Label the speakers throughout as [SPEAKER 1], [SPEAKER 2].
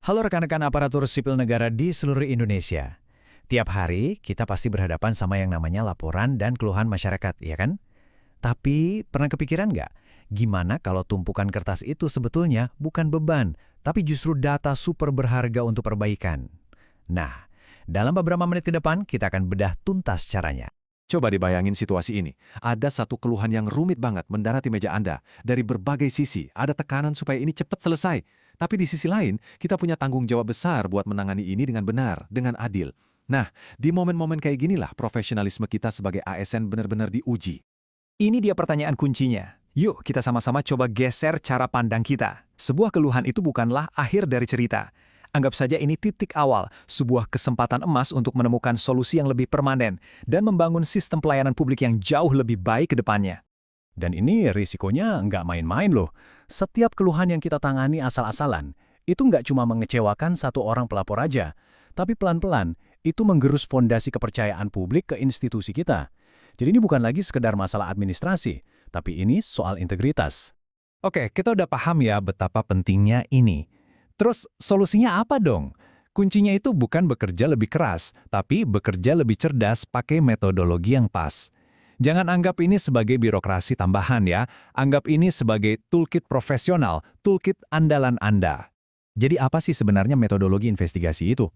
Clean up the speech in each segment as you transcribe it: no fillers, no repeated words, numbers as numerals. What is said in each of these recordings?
[SPEAKER 1] Halo rekan-rekan aparatur sipil negara di seluruh Indonesia. Tiap hari kita pasti berhadapan sama yang namanya laporan dan keluhan masyarakat, ya kan? Tapi pernah kepikiran nggak? Gimana kalau tumpukan kertas itu sebetulnya bukan beban, tapi justru data super berharga untuk perbaikan? Nah, dalam beberapa menit ke depan kita akan bedah tuntas caranya.
[SPEAKER 2] Coba dibayangin situasi ini. Ada satu keluhan yang rumit banget mendarat di meja Anda. Dari berbagai sisi, ada tekanan supaya ini cepat selesai. Tapi di sisi lain, kita punya tanggung jawab besar buat menangani ini dengan benar, dengan adil. Nah, di momen-momen kayak ginilah profesionalisme kita sebagai ASN benar-benar diuji.
[SPEAKER 3] Ini dia pertanyaan kuncinya. Yuk kita sama-sama coba geser cara pandang kita. Sebuah keluhan itu bukanlah akhir dari cerita. Anggap saja ini titik awal, sebuah kesempatan emas untuk menemukan solusi yang lebih permanen dan membangun sistem pelayanan publik yang jauh lebih baik ke depannya.
[SPEAKER 1] Dan ini risikonya nggak main-main loh. Setiap keluhan yang kita tangani asal-asalan, itu nggak cuma mengecewakan satu orang pelapor aja, tapi pelan-pelan itu menggerus fondasi kepercayaan publik ke institusi kita. Jadi ini bukan lagi sekedar masalah administrasi, tapi ini soal integritas. Oke, kita udah paham ya betapa pentingnya ini. Terus solusinya apa dong? Kuncinya itu bukan bekerja lebih keras, tapi bekerja lebih cerdas pakai metodologi yang pas. Jangan anggap ini sebagai birokrasi tambahan ya, anggap ini sebagai toolkit profesional, toolkit andalan Anda. Jadi apa sih sebenarnya metodologi investigasi itu?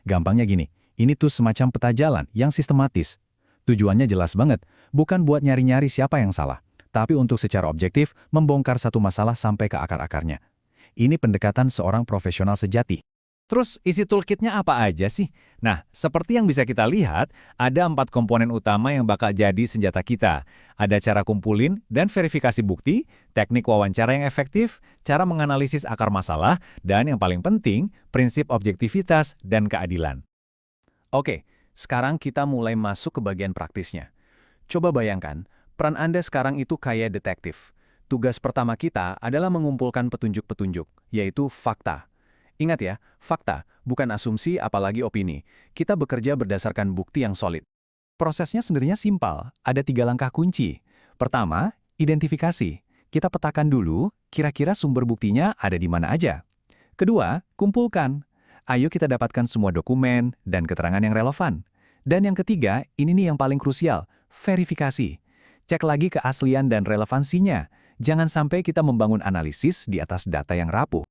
[SPEAKER 1] Gampangnya gini, ini tuh semacam peta jalan yang sistematis. Tujuannya jelas banget, bukan buat nyari-nyari siapa yang salah, tapi untuk secara objektif membongkar satu masalah sampai ke akar-akarnya. Ini pendekatan seorang profesional sejati. Terus isi toolkitnya apa aja sih? Nah, seperti yang bisa kita lihat, ada 4 komponen utama yang bakal jadi senjata kita. Ada cara kumpulin dan verifikasi bukti, teknik wawancara yang efektif, cara menganalisis akar masalah, dan yang paling penting, prinsip objektivitas dan keadilan. Oke, sekarang kita mulai masuk ke bagian praktisnya. Coba bayangkan, peran Anda sekarang itu kayak detektif. Tugas pertama kita adalah mengumpulkan petunjuk-petunjuk, yaitu fakta. Ingat ya, fakta, bukan asumsi apalagi opini. Kita bekerja berdasarkan bukti yang solid. Prosesnya sebenarnya simpel, ada 3 langkah kunci. Pertama, identifikasi. Kita petakan dulu, kira-kira sumber buktinya ada di mana aja. Kedua, kumpulkan. Ayo kita dapatkan semua dokumen dan keterangan yang relevan. Dan yang ketiga, ini nih yang paling krusial, verifikasi. Cek lagi keaslian dan relevansinya. Jangan sampai kita membangun analisis di atas data yang rapuh.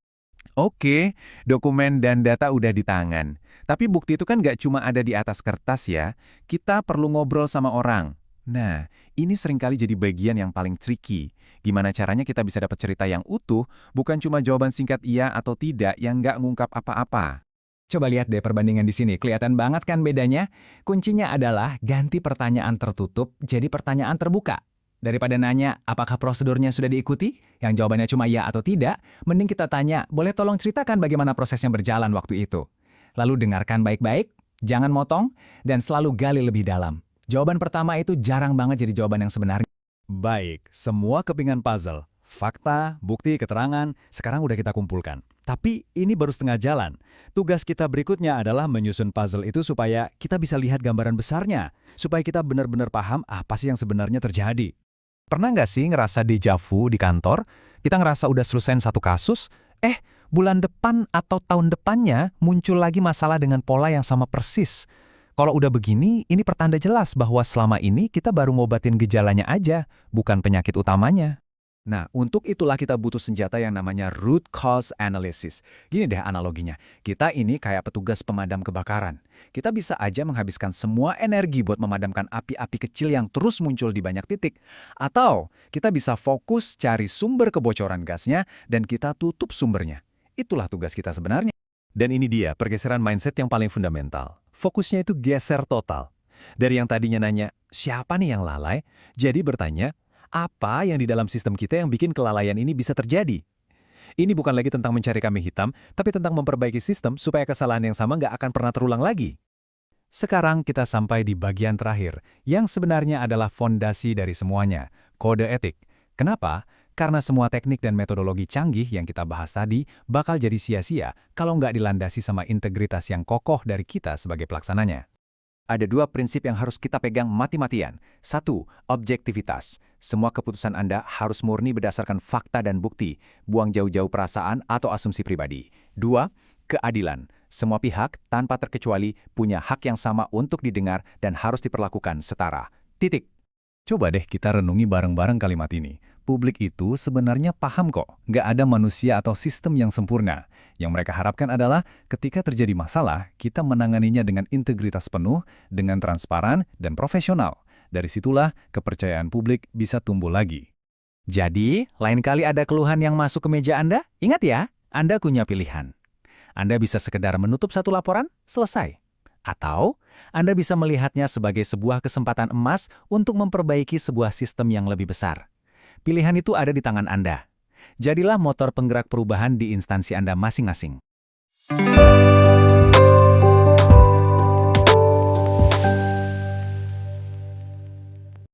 [SPEAKER 1] Oke, dokumen dan data udah di tangan. Tapi bukti itu kan nggak cuma ada di atas kertas ya. Kita perlu ngobrol sama orang. Nah, ini seringkali jadi bagian yang paling tricky. Gimana caranya kita bisa dapat cerita yang utuh, bukan cuma jawaban singkat iya atau tidak yang nggak ngungkap apa-apa. Coba lihat deh perbandingan di sini, kelihatan banget kan bedanya? Kuncinya adalah ganti pertanyaan tertutup jadi pertanyaan terbuka. Daripada nanya, apakah prosedurnya sudah diikuti? Yang jawabannya cuma ya atau tidak, mending kita tanya, boleh tolong ceritakan bagaimana prosesnya berjalan waktu itu. Lalu dengarkan baik-baik, jangan motong, dan selalu gali lebih dalam. Jawaban pertama itu jarang banget jadi jawaban yang sebenarnya. Baik, semua kepingan puzzle, fakta, bukti, keterangan, sekarang udah kita kumpulkan. Tapi ini baru setengah jalan. Tugas kita berikutnya adalah menyusun puzzle itu supaya kita bisa lihat gambaran besarnya, supaya kita benar-benar paham apa sih yang sebenarnya terjadi. Pernah nggak sih ngerasa deja vu di kantor? Kita ngerasa udah selesai satu kasus, bulan depan atau tahun depannya muncul lagi masalah dengan pola yang sama persis. Kalau udah begini, ini pertanda jelas bahwa selama ini kita baru ngobatin gejalanya aja, bukan penyakit utamanya. Nah, untuk itulah kita butuh senjata yang namanya root cause analysis. Gini deh analoginya, kita ini kayak petugas pemadam kebakaran. Kita bisa aja menghabiskan semua energi buat memadamkan api-api kecil yang terus muncul di banyak titik. Atau kita bisa fokus cari sumber kebocoran gasnya dan kita tutup sumbernya. Itulah tugas kita sebenarnya. Dan ini dia pergeseran mindset yang paling fundamental. Fokusnya itu geser total. Dari yang tadinya nanya, siapa nih yang lalai? Jadi bertanya, apa yang di dalam sistem kita yang bikin kelalaian ini bisa terjadi? Ini bukan lagi tentang mencari kambing hitam, tapi tentang memperbaiki sistem supaya kesalahan yang sama nggak akan pernah terulang lagi. Sekarang kita sampai di bagian terakhir, yang sebenarnya adalah fondasi dari semuanya, kode etik. Kenapa? Karena semua teknik dan metodologi canggih yang kita bahas tadi bakal jadi sia-sia kalau nggak dilandasi sama integritas yang kokoh dari kita sebagai pelaksananya. Ada 2 prinsip yang harus kita pegang mati-matian. 1. Objektivitas. Semua keputusan Anda harus murni berdasarkan fakta dan bukti, buang jauh-jauh perasaan atau asumsi pribadi. 2.
[SPEAKER 4] Keadilan. Semua pihak, tanpa terkecuali, punya hak yang sama untuk didengar dan harus diperlakukan setara. Titik.
[SPEAKER 1] Coba deh kita renungi bareng-bareng kalimat ini. Publik itu sebenarnya paham kok, nggak ada manusia atau sistem yang sempurna. Yang mereka harapkan adalah ketika terjadi masalah, kita menanganinya dengan integritas penuh, dengan transparan dan profesional. Dari situlah kepercayaan publik bisa tumbuh lagi.
[SPEAKER 4] Jadi, lain kali ada keluhan yang masuk ke meja Anda, ingat ya, Anda punya pilihan. Anda bisa sekedar menutup satu laporan, selesai. Atau, Anda bisa melihatnya sebagai sebuah kesempatan emas untuk memperbaiki sebuah sistem yang lebih besar. Pilihan itu ada di tangan Anda. Jadilah motor penggerak perubahan di instansi Anda masing-masing.